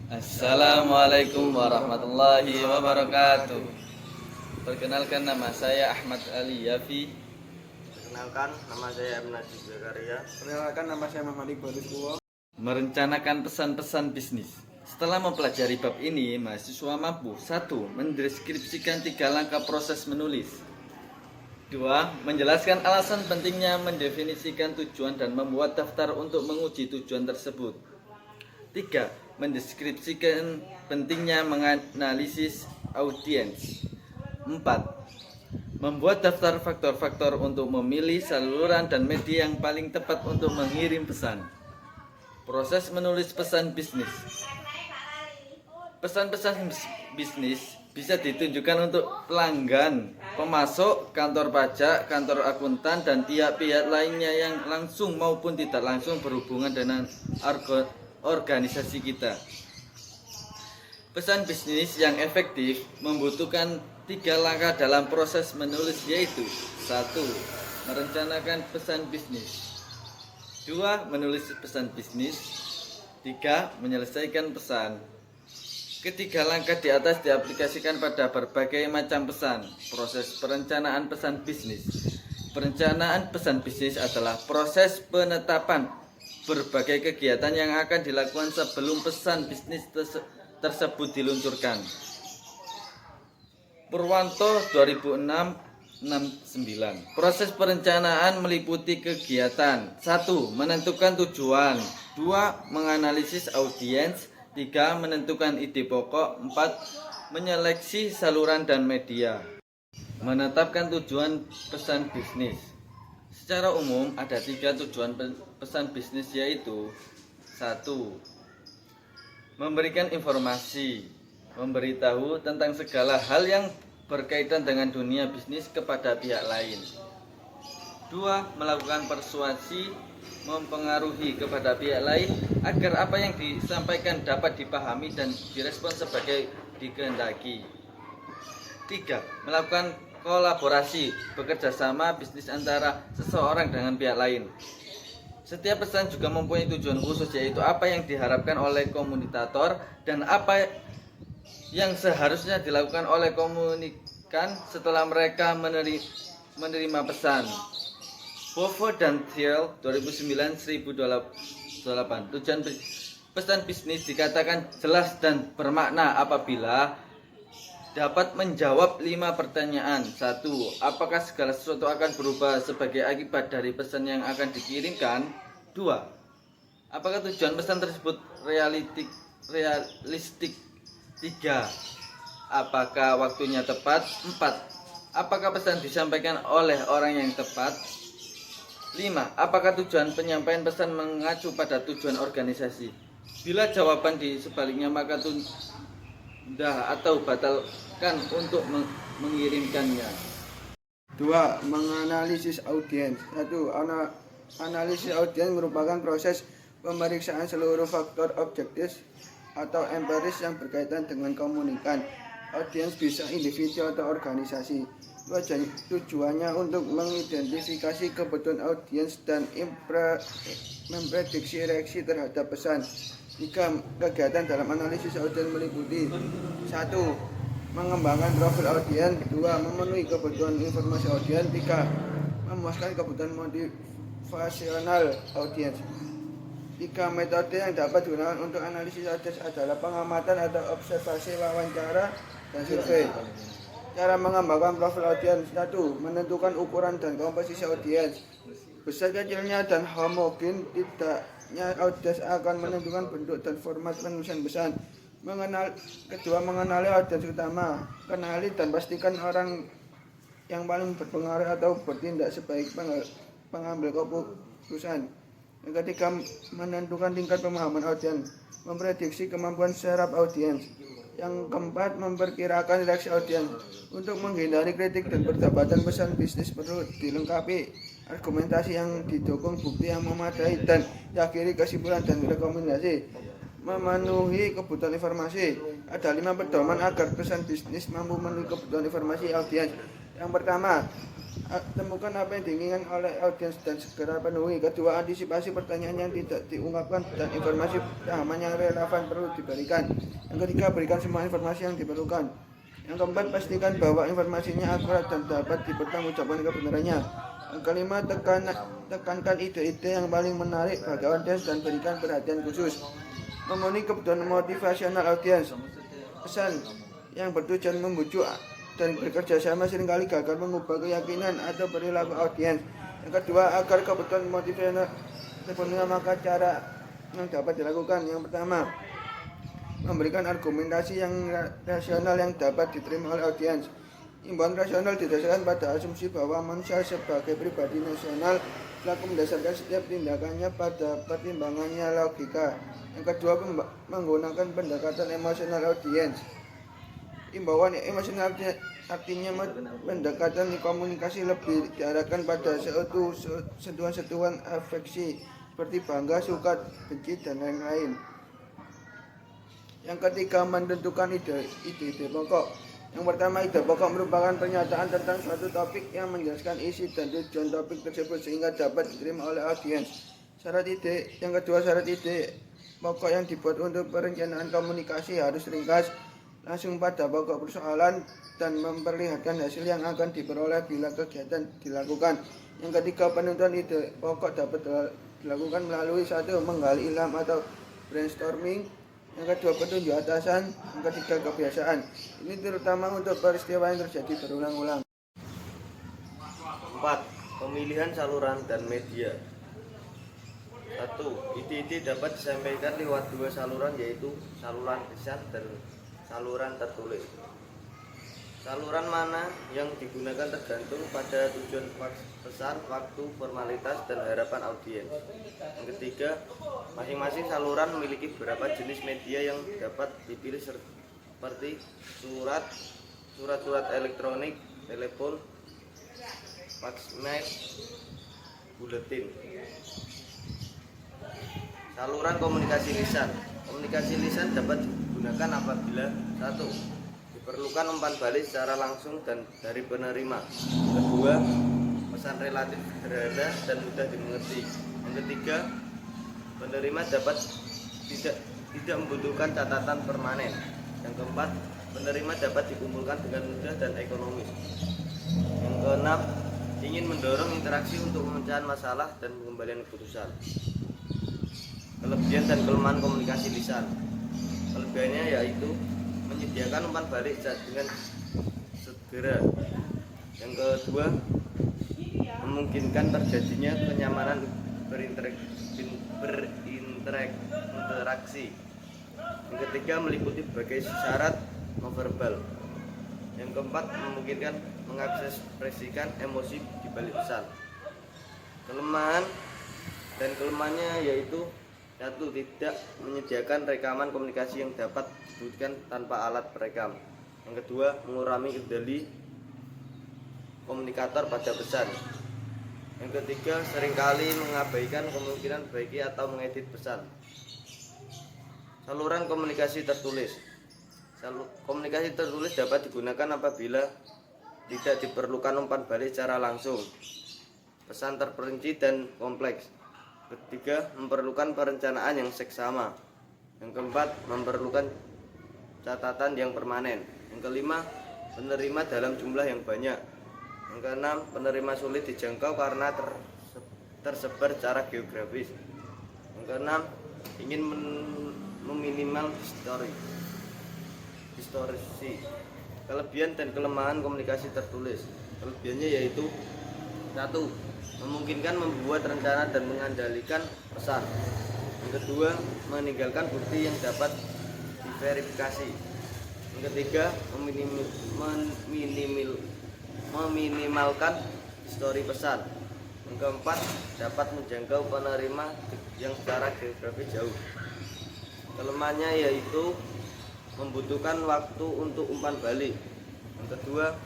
Assalamualaikum warahmatullahi wabarakatuh. Perkenalkan, nama saya Ahmad Ali Yafi. Perkenalkan, nama saya M. Najib Zakaria. Perkenalkan, nama saya Muhammad Iqbal Rizkuwo. Merencanakan pesan-pesan bisnis. Setelah mempelajari bab ini, mahasiswa mampu 1. Mendeskripsikan 3 langkah proses menulis. 2. Menjelaskan alasan pentingnya mendefinisikan tujuan dan membuat daftar untuk menguji tujuan tersebut. 3. Mendeskripsikan pentingnya menganalisis audiens. 4. Membuat daftar faktor-faktor untuk memilih saluran dan media yang paling tepat untuk mengirim pesan. Proses menulis pesan bisnis. Pesan-pesan bisnis bisa ditunjukkan untuk pelanggan, pemasok, kantor pajak, kantor akuntan, dan pihak-pihak lainnya yang langsung maupun tidak langsung berhubungan dengan organisasi kita. Pesan bisnis yang efektif membutuhkan 3 langkah dalam proses menulis, yaitu 1. Merencanakan pesan bisnis. 2. Menulis pesan bisnis. 3. Menyelesaikan pesan. Ketiga langkah di atas diaplikasikan pada berbagai macam pesan. Proses perencanaan pesan bisnis. Perencanaan pesan bisnis adalah proses penetapan berbagai kegiatan yang akan dilakukan sebelum pesan bisnis tersebut diluncurkan. Purwanto 2006-69. Proses perencanaan meliputi kegiatan 1. Menentukan tujuan. 2. Menganalisis audiens. 3. Menentukan ide pokok. 4. Menyeleksi saluran dan media. Menetapkan tujuan pesan bisnis. Secara umum ada 3 tujuan pesan bisnis, yaitu 1. Memberikan informasi, memberitahu tentang segala hal yang berkaitan dengan dunia bisnis kepada pihak lain. 2. Melakukan persuasi, mempengaruhi kepada pihak lain agar apa yang disampaikan dapat dipahami dan direspon sebagai dikehendaki. 3. Melakukan kolaborasi, bekerja sama bisnis antara seseorang dengan pihak lain. Setiap pesan juga mempunyai tujuan khusus, yaitu apa yang diharapkan oleh komunikator dan apa yang seharusnya dilakukan oleh komunikan setelah mereka menerima pesan. Bovo dan Thiel 2009-1028. Tujuan pesan bisnis dikatakan jelas dan bermakna apabila dapat menjawab 5 pertanyaan. 1. Apakah segala sesuatu akan berubah sebagai akibat dari pesan yang akan dikirimkan? 2. Apakah tujuan pesan tersebut realistik? 3. Apakah waktunya tepat? 4. Apakah pesan disampaikan oleh orang yang tepat? 5. Apakah tujuan penyampaian pesan mengacu pada tujuan organisasi? Bila jawaban di sebaliknya, maka tunda atau batalkan untuk mengirimkannya. 2. Menganalisis audiens. 1. Analisis audiens merupakan proses pemeriksaan seluruh faktor objektif atau empiris yang berkaitan dengan komunikan. Audiens bisa individu atau organisasi. Tujuannya untuk mengidentifikasi kebutuhan audiens dan memprediksi reaksi terhadap pesan. 3. Kegiatan dalam analisis audiens meliputi 1. Mengembangkan profil audiens. 2. Memenuhi kebutuhan informasi audiens. 3. Memuaskan kebutuhan motivasional audiens. 3. Metode yang dapat digunakan untuk analisis audiens adalah pengamatan atau observasi, wawancara, dan survei. Cara mengembangkan profil audiens. 1. Menentukan ukuran dan komposisi audiens. Besar kecilnya dan homogen tidaknya audiens akan menentukan bentuk dan format penulisan pesan. 2. Mengenali audiens utama. Kenali dan pastikan orang yang paling berpengaruh atau bertindak sebagai pengambil keputusan. 3. Menentukan tingkat pemahaman audiens. Memprediksi kemampuan serap audiens. 4. Memperkirakan reaksi audiens. Untuk menghindari kritik dan perdebatan, pesan bisnis perlu dilengkapi argumentasi yang didukung bukti yang memadai dan diakhiri kesimpulan dan rekomendasi. Memenuhi kebutuhan informasi. Ada 5 pedoman agar pesan bisnis mampu memenuhi kebutuhan informasi audiens. Yang pertama, temukan apa yang diinginkan oleh audiens dan segera penuhi. Kedua, antisipasi pertanyaan yang tidak diungkapkan dan informasi pemahaman yang relevan perlu diberikan. Yang ketiga, berikan semua informasi yang diperlukan. Yang keempat, pastikan bahwa informasinya akurat dan dapat dipertanggungjawabkan kebenarannya. Yang kelima, tekankan ide-ide yang paling menarik bagi audiens dan berikan perhatian khusus. Memenuhi kebutuhan motivasional audiens. Pesan yang bertujuan membujuk dan bekerja sama seringkali gagal mengubah keyakinan atau perilaku audiens. Yang kedua, agar kebutuhan motivasional terpenuhi, maka cara yang dapat dilakukan. Yang pertama, memberikan argumentasi yang rasional yang dapat diterima oleh audiens. Imbauan rasional didasarkan pada asumsi bahwa manusia sebagai pribadi nasional selaku mendasarkan setiap tindakannya pada pertimbangannya logika. Yang kedua, menggunakan pendekatan emosional audiens. Imbauan emosional artinya pendekatan komunikasi lebih diarahkan pada sentuhan-sentuhan afeksi seperti bangga, suka, benci, dan lain-lain. Yang ketiga, menentukan ide pokok. Yang pertama, ide pokok merupakan pernyataan tentang suatu topik yang menjelaskan isi dan tujuan topik tersebut sehingga dapat diterima oleh audiens. Yang kedua, syarat ide pokok yang dibuat untuk perencanaan komunikasi harus ringkas, langsung pada pokok persoalan, dan memperlihatkan hasil yang akan diperoleh bila kegiatan dilakukan. Yang ketiga, penuturan ide pokok dapat dilakukan melalui satu, menggali ilham atau brainstorming. Yang kedua, petunjuk atasan. Yang ketiga, kebiasaan. Ini terutama untuk peristiwa yang terjadi berulang-ulang. 4. Pemilihan saluran dan media. 1. Ide-ide dapat disampaikan lewat dua saluran, yaitu saluran lisan dan saluran tertulis. Saluran mana yang digunakan tergantung pada tujuan pesan, waktu, formalitas, dan harapan audiens. Yang ketiga, masing-masing saluran memiliki beberapa jenis media yang dapat dipilih seperti surat elektronik, telepon, faxmail, buletin. Saluran komunikasi lisan. Komunikasi lisan dapat digunakan apabila 1. Diperlukan umpan balik secara langsung dan dari penerima. Kedua, pesan relatif sederhana dan mudah dimengerti. Yang ketiga, penerima dapat tidak membutuhkan catatan permanen. Yang keempat, penerima dapat dikumpulkan dengan mudah dan ekonomis. Yang keenam, ingin mendorong interaksi untuk pemecahan masalah dan pengembalian keputusan. Kelebihan dan kelemahan komunikasi lisan. Kelebihannya yaitu menyediakan umpan balik dengan segera. Yang kedua, memungkinkan terjadinya kenyamanan berinteraksi. Yang ketiga, meliputi berbagai syarat nonverbal. Yang keempat, memungkinkan mengekspresikan emosi di balik pesan. Kelemahan dan kelemahannya yaitu 1. Tidak menyediakan rekaman komunikasi yang dapat disebutkan tanpa alat perekam. Yang kedua, mengurangi kendali komunikator pada pesan. Yang ketiga, seringkali mengabaikan kemungkinan perbaiki atau mengedit pesan. Saluran komunikasi tertulis. Komunikasi tertulis dapat digunakan apabila tidak diperlukan umpan balik secara langsung, pesan terperinci dan kompleks. Ketiga, memerlukan perencanaan yang seksama. Yang keempat, memerlukan catatan yang permanen. Yang kelima, penerima dalam jumlah yang banyak. Yang keenam, penerima sulit dijangkau karena tersebar secara geografis. Yang keenam, ingin meminimal distorsi. Kelebihan dan kelemahan komunikasi tertulis. Kelebihannya yaitu 1. Memungkinkan membuat rencana dan mengendalikan pesan. Yang kedua, meninggalkan bukti yang dapat diverifikasi. Yang ketiga, meminimalkan histori pesan. Yang keempat, dapat menjangkau penerima yang secara geografis jauh. Kelemahannya yaitu membutuhkan waktu untuk umpan balik. Yang kedua,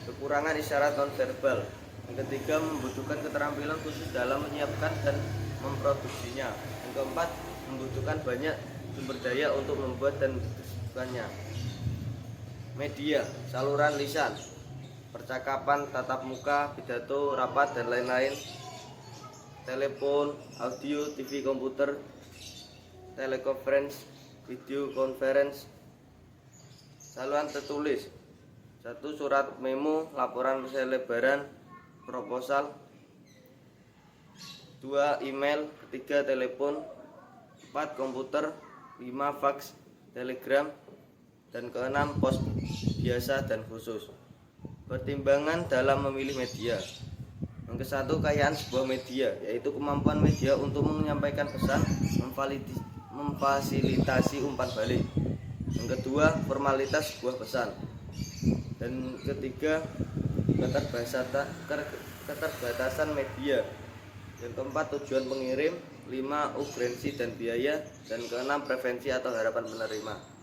kekurangan isyarat nonverbal. Yang ketiga, membutuhkan keterampilan khusus dalam menyiapkan dan memproduksinya. Yang keempat, membutuhkan banyak sumber daya untuk membuat dan mendiskusikannya. Media, saluran lisan. percakapan tatap muka, pidato, rapat, dan lain-lain, telepon, audio, TV, komputer, telekonferensi, video conference, saluran tertulis. 1. Surat memo, laporan selebaran, proposal. 2. Email. 3. Telepon. 4. Komputer. 5. Fax, telegram. Dan keenam, pos biasa dan khusus. Pertimbangan dalam memilih media. Yang ke-1, kekayaan sebuah media, yaitu kemampuan media untuk menyampaikan pesan, memfasilitasi umpan balik. Yang kedua, formalitas sebuah pesan. Dan ketiga, keterbatasan media. Yang keempat, tujuan pengirim. 5. Urgensi dan biaya. Dan keenam, preferensi atau harapan penerima.